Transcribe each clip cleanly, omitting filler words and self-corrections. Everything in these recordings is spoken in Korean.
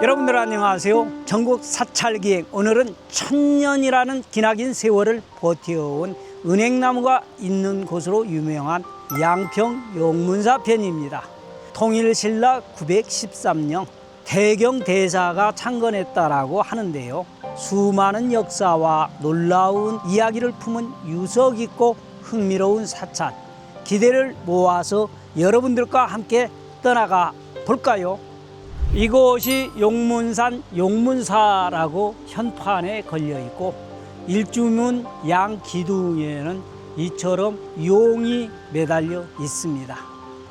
여러분들 안녕하세요. 전국 사찰기행, 오늘은 1000년이라는 기나긴 세월을 버텨온 은행나무가 있는 곳으로 유명한 양평 용문사 편입니다. 통일신라 913년 태경대사가 창건했다라고 하는데요, 수많은 역사와 놀라운 이야기를 품은 유서 깊고 흥미로운 사찰, 기대를 모아서 여러분들과 함께 떠나가 볼까요? 이곳이 용문산 용문사라고 현판에 걸려 있고, 일주문 양기둥에는 이처럼 용이 매달려 있습니다.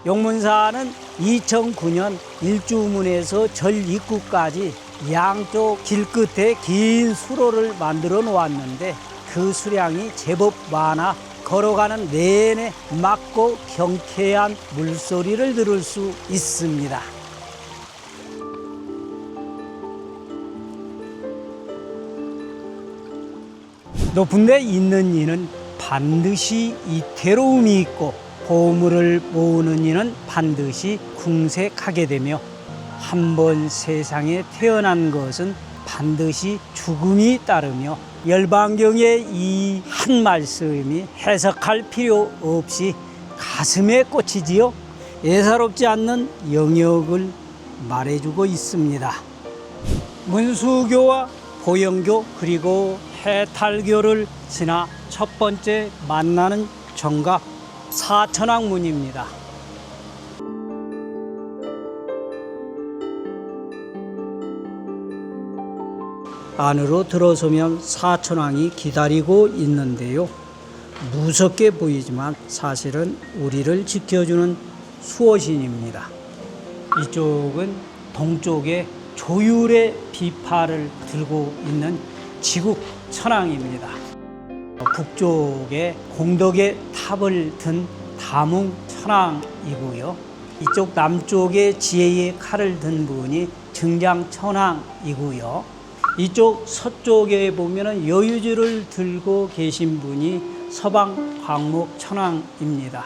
용문사는 2009년 일주문에서 절 입구까지 양쪽 길끝에 긴 수로를 만들어 놓았는데, 그 수량이 제법 많아 걸어가는 내내 맑고 경쾌한 물소리를 들을 수 있습니다. 높은 데 있는 이는 반드시 이태로움이 있고, 보물을 모으는 이는 반드시 궁색하게 되며, 한번 세상에 태어난 것은 반드시 죽음이 따르며, 열반경의 이 한 말씀이 해석할 필요 없이 가슴에 꽂히지요. 예사롭지 않는 영역을 말해주고 있습니다. 문수교와 보영교 그리고 해탈교를 지나 첫 번째 만나는 정각 사천왕문입니다. 안으로 들어서면 사천왕이 기다리고 있는데요, 무섭게 보이지만 사실은 우리를 지켜주는 수호신입니다. 이쪽은 동쪽에 조율의 비파를 들고 있는 지국 천왕입니다. 북쪽에 공덕의 탑을 든 다문 천왕이고요, 이쪽 남쪽에 지혜의 칼을 든 분이 증장 천왕이고요, 이쪽 서쪽에 보면은 여유주를 들고 계신 분이 서방 광목 천왕입니다.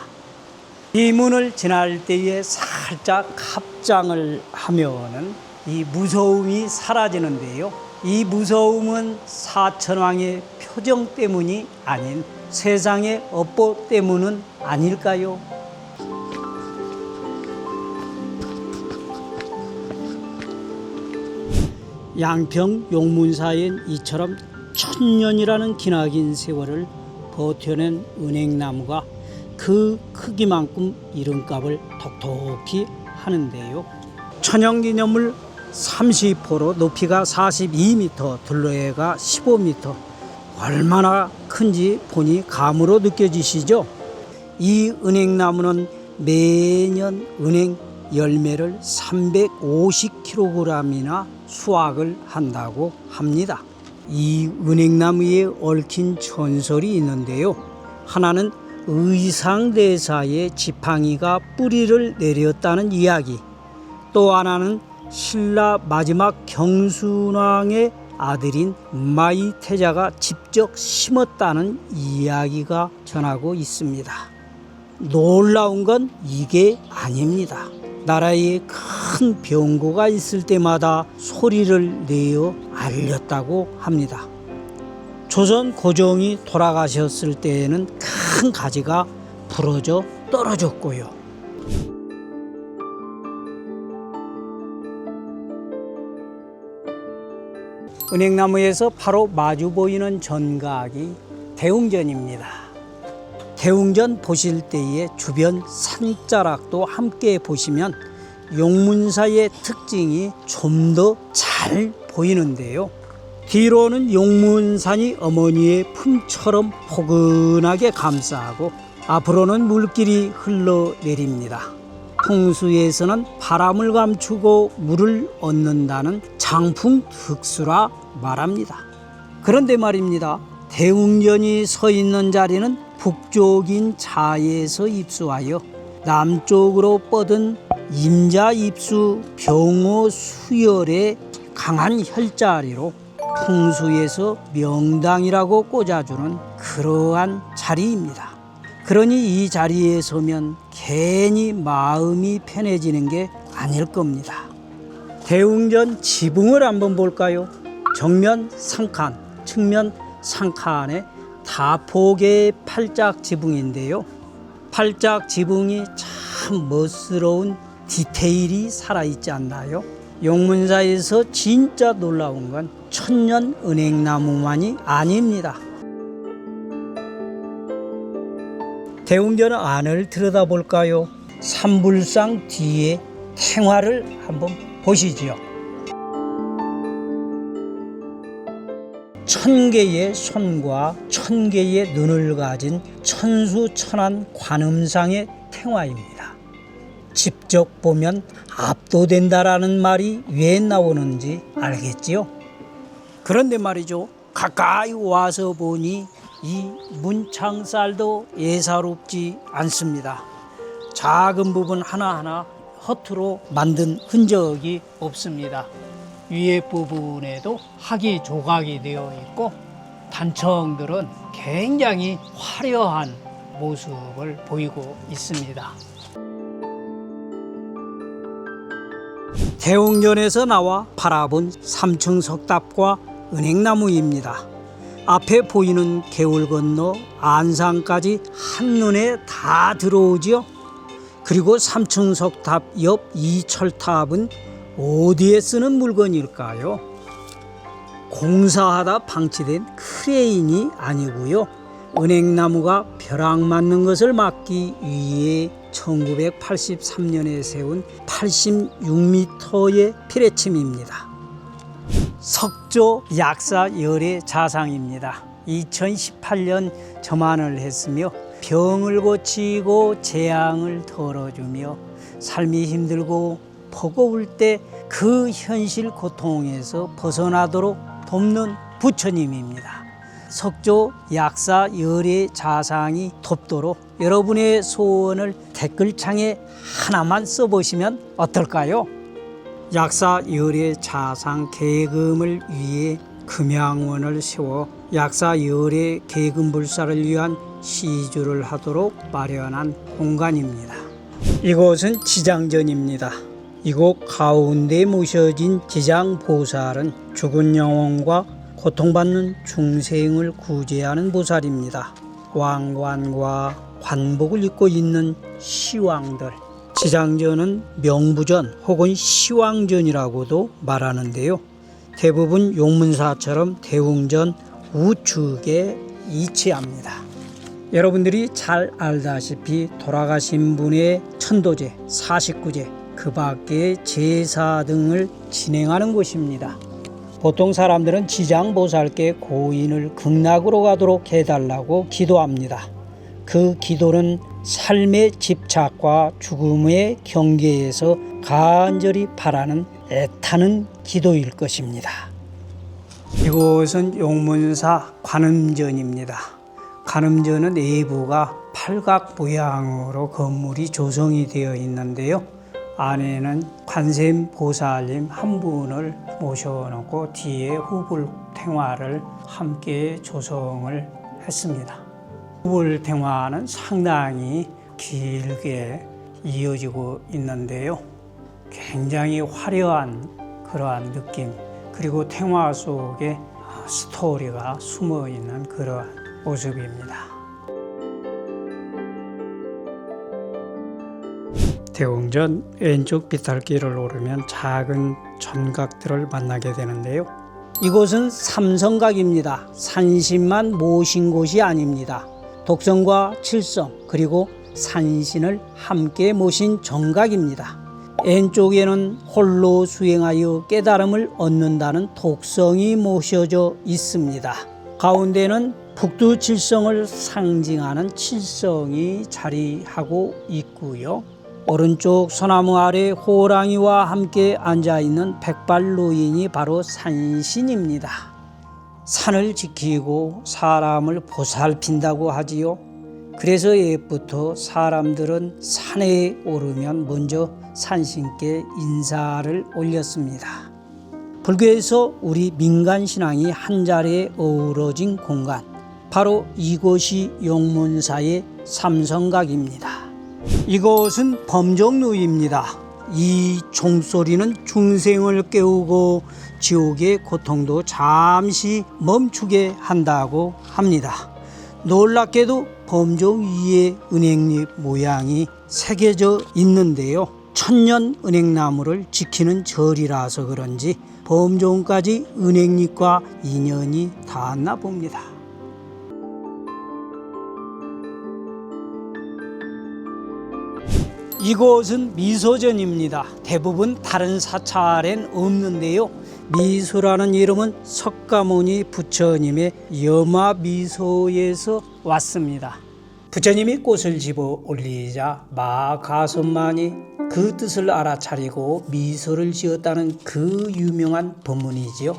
이 문을 지날 때에 살짝 합장을 하면은 이 무서움이 사라지는데요, 이 무서움은 사천왕의 표정 때문이 아닌 세상의 업보 때문은 아닐까요? 양평 용문사엔 이처럼 1000년이라는 기나긴 세월을 버텨낸 은행나무가 그 크기만큼 이름값을 톡톡히 하는데요, 천연기념물 30호로 높이가 42m, 둘레가 15m, 얼마나 큰지 보니 감으로 느껴지시죠? 이 은행나무는 매년 은행 열매를 350kg이나 수확을 한다고 합니다. 이 은행나무에 얽힌 전설이 있는데요, 하나는 의상대사의 지팡이가 뿌리를 내렸다는 이야기, 또 하나는 신라 마지막 경순왕의 아들인 마이태자가 직접 심었다는 이야기가 전하고 있습니다. 놀라운 건 이게 아닙니다. 나라에 큰 병고가 있을 때마다 소리를 내어 알렸다고 합니다. 조선 고종이 돌아가셨을 때에는 큰 가지가 부러져 떨어졌고요, 은행나무에서 바로 마주 보이는 전각이 대웅전입니다. 대웅전 보실 때에 주변 산자락도 함께 보시면 용문사의 특징이 좀 더 잘 보이는데요, 뒤로는 용문산이 어머니의 품처럼 포근하게 감싸고, 앞으로는 물길이 흘러내립니다. 풍수에서는 바람을 감추고 물을 얻는다는 장풍 특수라 말합니다. 그런데 말입니다, 대웅전이 서 있는 자리는 북쪽인 자에서 입수하여 남쪽으로 뻗은 임자 입수 병호 수열의 강한 혈자리로 풍수에서 명당이라고 꽂아주는 그러한 자리입니다. 그러니 이 자리에 서면 괜히 마음이 편해지는 게 아닐 겁니다. 대웅전 지붕을 한번 볼까요? 정면 3칸, 측면 3칸의 다포개 팔짝 지붕인데요. 팔짝 지붕이 참 멋스러운 디테일이 살아있지 않나요? 용문사에서 진짜 놀라운 건 천년 은행나무만이 아닙니다. 대웅전 안을 들여다볼까요? 삼불상 뒤에 탱화를 한번 보시지요. 1000개의 손과 1000개의 눈을 가진 천수천안 관음상의 탱화입니다. 직접 보면 압도된다라는 말이 왜 나오는지 알겠지요? 그런데 말이죠. 가까이 와서 보니 이 문창살도 예사롭지 않습니다. 작은 부분 하나하나 허투루 만든 흔적이 없습니다. 위에 부분에도 학이 조각이 되어 있고 단청들은 굉장히 화려한 모습을 보이고 있습니다. 대웅전에서 나와 바라본 3층 석탑과 은행나무입니다. 앞에 보이는 개울 건너 안상까지 한눈에 다 들어오지요. 그리고 3층 석탑 옆 이 철탑은 어디에 쓰는 물건일까요? 공사하다 방치된 크레인이 아니고요. 은행나무가 벼락 맞는 것을 막기 위해 1983년에 세운 86m의 피레침입니다. 석조 약사 열애 자상입니다. 2018년 점안을 했으며 병을 고치고 재앙을 덜어주며 삶이 힘들고 버거울 때 그 현실 고통에서 벗어나도록 돕는 부처님입니다. 석조 약사 열애 자상이 돕도록 여러분의 소원을 댓글창에 하나만 써보시면 어떨까요? 약사 열애 자상 계금을 위해 금양원을 세워 약사 열애 계금불사를 위한 시주를 하도록 마련한 공간입니다. 이곳은 지장전입니다. 이곳 가운데 모셔진 지장보살은 죽은 영혼과 고통받는 중생을 구제하는 보살입니다. 왕관과 관복을 입고 있는 시왕들, 지장전은 명부전 혹은 시왕전이라고도 말하는데요. 대부분 용문사처럼 대웅전 우측에 위치합니다. 여러분들이 잘 알다시피 돌아가신 분의 천도제, 49제, 그 밖에 제사 등을 진행하는 곳입니다. 보통 사람들은 지장보살께 고인을 극락으로 가도록 해달라고 기도합니다. 그 기도는 삶의 집착과 죽음의 경계에서 간절히 바라는 애타는 기도일 것입니다. 이곳은 용문사 관음전입니다. 관음전은 내부가 팔각 모양으로 건물이 조성이 되어 있는데요. 안에는 관세음보살님 한 분을 모셔놓고 뒤에 후불탱화를 함께 조성을 했습니다. 후불탱화는 상당히 길게 이어지고 있는데요. 굉장히 화려한 그러한 느낌, 그리고 탱화 속에 스토리가 숨어있는 그러한 모습입니다. 대웅전 왼쪽 비탈길을 오르면 작은 전각들을 만나게 되는데요. 이곳은 삼성각입니다. 산신만 모신 곳이 아닙니다. 독성과 칠성 그리고 산신을 함께 모신 정각입니다. 왼쪽에는 홀로 수행하여 깨달음을 얻는다는 독성이 모셔져 있습니다. 가운데는 북두칠성을 상징하는 칠성이 자리하고 있고요. 오른쪽 소나무 아래 호랑이와 함께 앉아있는 백발노인이 바로 산신입니다. 산을 지키고 사람을 보살핀다고 하지요. 그래서 옛부터 사람들은 산에 오르면 먼저 산신께 인사를 올렸습니다. 불교에서 우리 민간신앙이 한자리에 어우러진 공간, 바로 이곳이 용문사의 삼성각입니다. 이곳은 범정루입니다. 이 종소리는 중생을 깨우고 지옥의 고통도 잠시 멈추게 한다고 합니다. 놀랍게도 범종 위에 은행잎 모양이 새겨져 있는데요. 천년 은행나무를 지키는 절이라서 그런지 범종까지 은행잎과 인연이 닿았나 봅니다. 이곳은 미소전입니다. 대부분 다른 사찰엔 없는데요. 미소라는 이름은 석가모니 부처님의 염화미소에서 왔습니다. 부처님이 꽃을 집어 올리자 마가섭만이 그 뜻을 알아차리고 미소를 지었다는 그 유명한 법문이지요.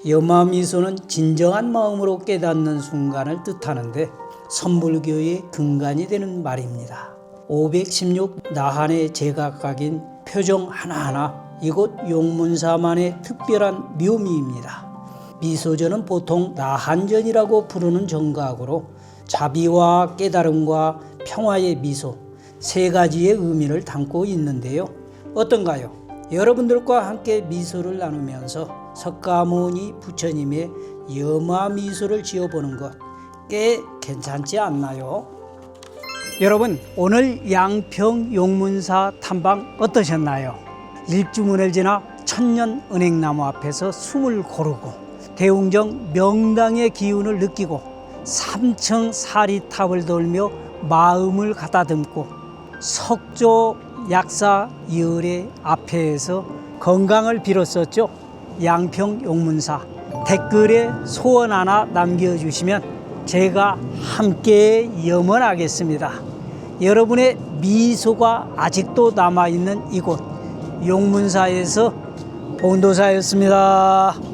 염화미소는 진정한 마음으로 깨닫는 순간을 뜻하는데 선불교의 근간이 되는 말입니다. 516 나한의 제각각인 표정 하나하나 이곳 용문사만의 특별한 묘미입니다. 미소전은 보통 나한전이라고 부르는 정각으로 자비와 깨달음과 평화의 미소 세 가지의 의미를 담고 있는데요. 어떤가요? 여러분들과 함께 미소를 나누면서 석가모니 부처님의 염화미소를 지어보는 것 꽤 괜찮지 않나요? 여러분, 오늘 양평 용문사 탐방 어떠셨나요? 일주문을 지나 천년 은행나무 앞에서 숨을 고르고 대웅정 명당의 기운을 느끼고 3층 사리탑을 돌며 마음을 가다듬고 석조 약사 열의 앞에서 건강을 빌었었죠. 양평 용문사 댓글에 소원 하나 남겨주시면 제가 함께 염원하겠습니다. 여러분의 미소가 아직도 남아있는 이곳 용문사에서 봉도사였습니다.